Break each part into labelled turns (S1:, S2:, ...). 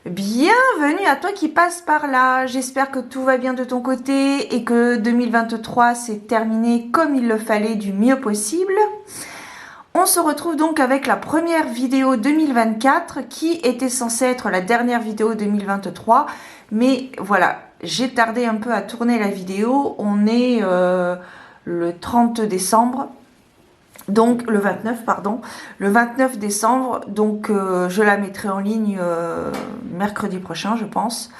S1: Bienvenue à toi qui passe par là. J'espère que tout va bien de ton côté et que 2023 s'est terminé comme il le fallait du mieux possible. On se retrouve donc avec la première vidéo 2024 qui était censée être la dernière vidéo 2023. Mais voilà, j'ai tardé un peu à tourner la vidéo. On est le 30 décembre. Donc le 29, pardon, le 29 décembre, donc je la mettrai en ligne mercredi prochain, je pense.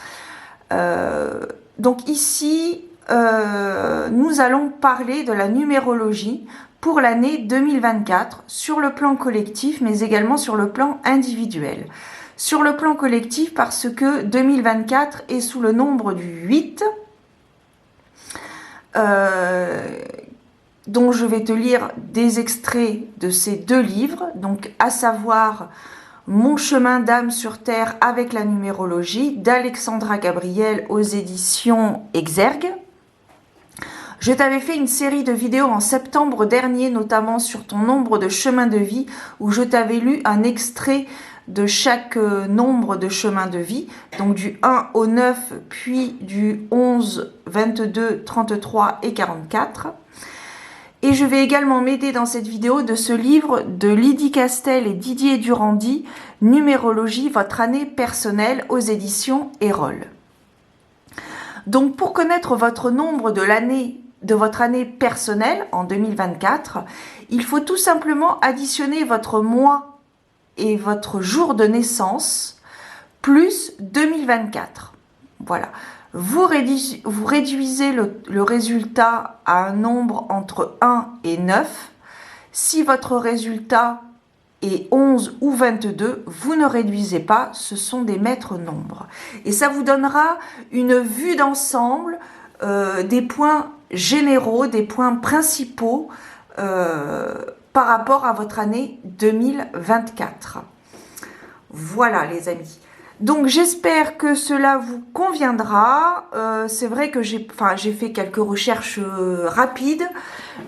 S1: Donc ici, nous allons parler de la numérologie pour l'année 2024 sur le plan collectif, mais également sur le plan individuel. Sur le plan collectif, parce que 2024 est sous le nombre du 8, dont je vais te lire des extraits de ces deux livres, donc à savoir Mon chemin d'âme sur terre avec la numérologie d'Alexandra Gabriel aux éditions Exergue. Je t'avais fait une série de vidéos en septembre dernier, notamment sur ton nombre de chemins de vie, où je t'avais lu un extrait de chaque nombre de chemins de vie, donc du 1 au 9, puis du 11, 22, 33 et 44. Et je vais également m'aider dans cette vidéo de ce livre de Lydie Castel et Didier Durandi, Numérologie, votre année personnelle aux éditions Erol. Donc pour connaître votre nombre de votre année personnelle en 2024, il faut tout simplement additionner votre mois et votre jour de naissance plus 2024. Voilà. Vous réduisez le résultat à un nombre entre 1 et 9. Si votre résultat est 11 ou 22, vous ne réduisez pas, ce sont des maîtres nombres. Et ça vous donnera une vue d'ensemble des points généraux, des points principaux par rapport à votre année 2024. Voilà les amis. Donc j'espère que cela vous conviendra. C'est vrai que j'ai fait quelques recherches rapides,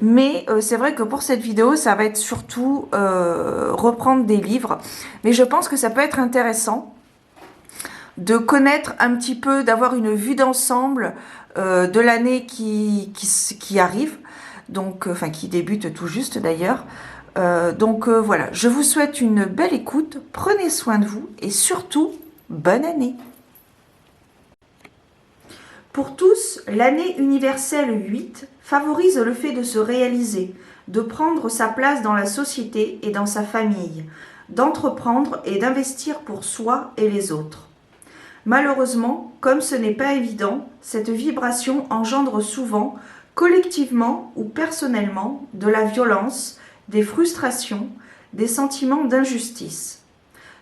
S1: mais c'est vrai que pour cette vidéo, ça va être surtout reprendre des livres. Mais je pense que ça peut être intéressant de connaître un petit peu, d'avoir une vue d'ensemble de l'année qui arrive, donc qui débute tout juste d'ailleurs. Voilà, je vous souhaite une belle écoute, prenez soin de vous et surtout, bonne année. Pour tous, l'année universelle 8 favorise le fait de se réaliser, de prendre sa place dans la société et dans sa famille, d'entreprendre et d'investir pour soi et les autres. Malheureusement, comme ce n'est pas évident, cette vibration engendre souvent, collectivement ou personnellement, de la violence, des frustrations, des sentiments d'injustice.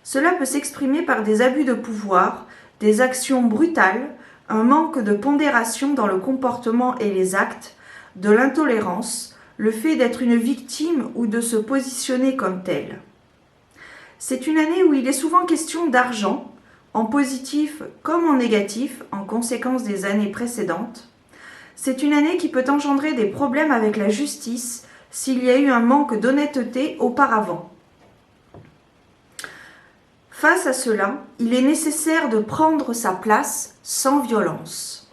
S1: Cela peut s'exprimer par des abus de pouvoir, des actions brutales, un manque de pondération dans le comportement et les actes, de l'intolérance, le fait d'être une victime ou de se positionner comme telle. C'est une année où il est souvent question d'argent, en positif comme en négatif, en conséquence des années précédentes. C'est une année qui peut engendrer des problèmes avec la justice s'il y a eu un manque d'honnêteté auparavant. Face à cela, il est nécessaire de prendre sa place sans violence.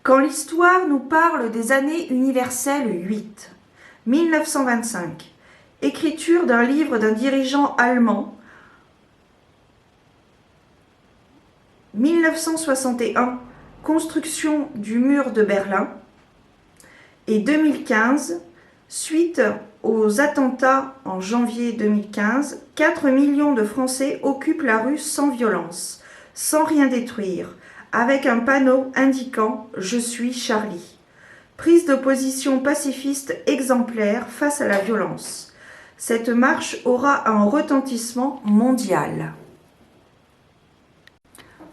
S1: Quand l'histoire nous parle des années universelles 8, 1925, écriture d'un livre d'un dirigeant allemand, 1961, construction du mur de Berlin, et 2015, suite aux attentats en janvier 2015, 4 millions de Français occupent la rue sans violence, sans rien détruire, avec un panneau indiquant « Je suis Charlie ». Prise de position pacifiste exemplaire face à la violence. Cette marche aura un retentissement mondial.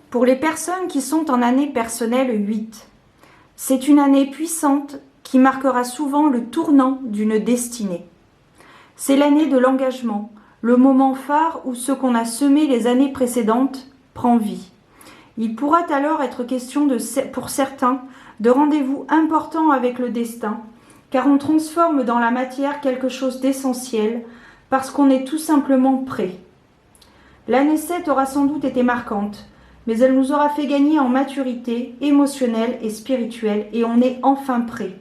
S1: Pour les personnes qui sont en année personnelle 8, c'est une année puissante qui marquera souvent le tournant d'une destinée. C'est l'année de l'engagement, le moment phare où ce qu'on a semé les années précédentes prend vie. Il pourra alors être question pour certains de rendez-vous importants avec le destin, car on transforme dans la matière quelque chose d'essentiel, parce qu'on est tout simplement prêt.
S2: L'année 7 aura sans doute été marquante, mais elle nous aura fait gagner en maturité émotionnelle et spirituelle, et on est enfin prêt.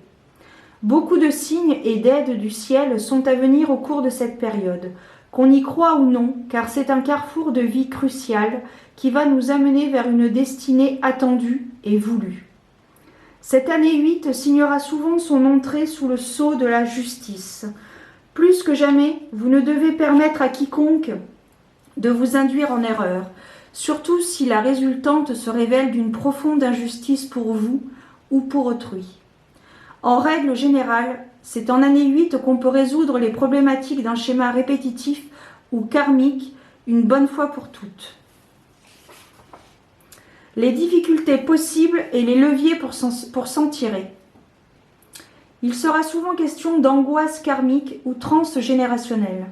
S2: Beaucoup de signes et d'aides du ciel sont à venir au cours de cette période, qu'on y croit ou non, car c'est un carrefour de vie crucial qui va nous amener vers une destinée attendue et voulue. Cette année 8 signera souvent son entrée sous le sceau de la justice. Plus que jamais, vous ne devez permettre à quiconque de vous induire en erreur, surtout si la résultante se révèle d'une profonde injustice pour vous ou pour autrui. En règle générale, c'est en année 8 qu'on peut résoudre les problématiques d'un schéma répétitif ou karmique une bonne fois pour toutes. Les difficultés possibles et les leviers pour s'en tirer. Il sera souvent question d'angoisse karmique ou transgénérationnelle.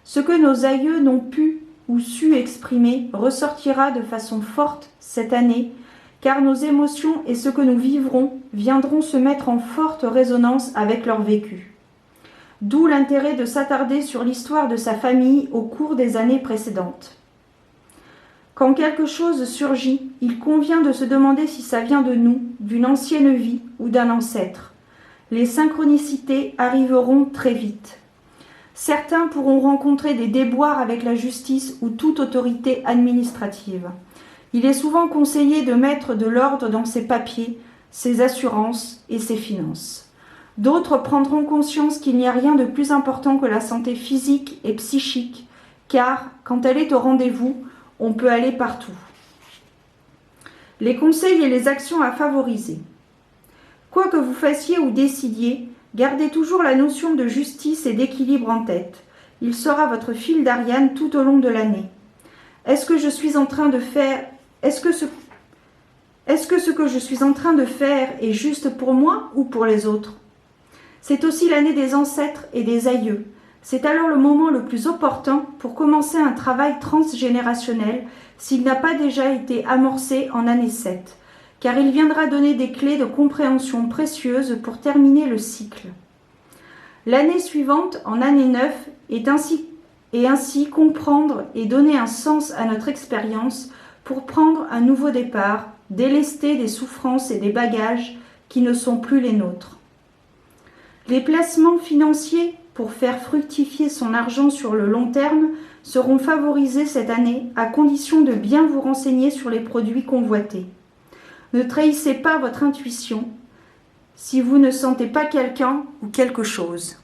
S2: Ce que nos aïeux n'ont pu ou su exprimer ressortira de façon forte cette année, car nos émotions et ce que nous vivrons viendront se mettre en forte résonance avec leur vécu. D'où l'intérêt de s'attarder sur l'histoire de sa famille au cours des années précédentes. Quand quelque chose surgit, il convient de se demander si ça vient de nous, d'une ancienne vie ou d'un ancêtre. Les synchronicités arriveront très vite. Certains pourront rencontrer des déboires avec la justice ou toute autorité administrative. Il est souvent conseillé de mettre de l'ordre dans ses papiers, ses assurances et ses finances. D'autres prendront conscience qu'il n'y a rien de plus important que la santé physique et psychique, car, quand elle est au rendez-vous, on peut aller partout. Les conseils et les actions à favoriser. Quoi que vous fassiez ou décidiez, gardez toujours la notion de justice et d'équilibre en tête. Il sera votre fil d'Ariane tout au long de l'année. Est-ce que ce que je suis en train de faire est juste pour moi ou pour les autres? C'est aussi l'année des ancêtres et des aïeux. C'est alors le moment le plus opportun pour commencer un travail transgénérationnel s'il n'a pas déjà été amorcé en année 7, car il viendra donner des clés de compréhension précieuses pour terminer le cycle. L'année suivante, en année 9, est ainsi comprendre et donner un sens à notre expérience pour prendre un nouveau départ, délester des souffrances et des bagages qui ne sont plus les nôtres. Les placements financiers pour faire fructifier son argent sur le long terme seront favorisés cette année à condition de bien vous renseigner sur les produits convoités. Ne trahissez pas votre intuition si vous ne sentez pas quelqu'un ou quelque chose.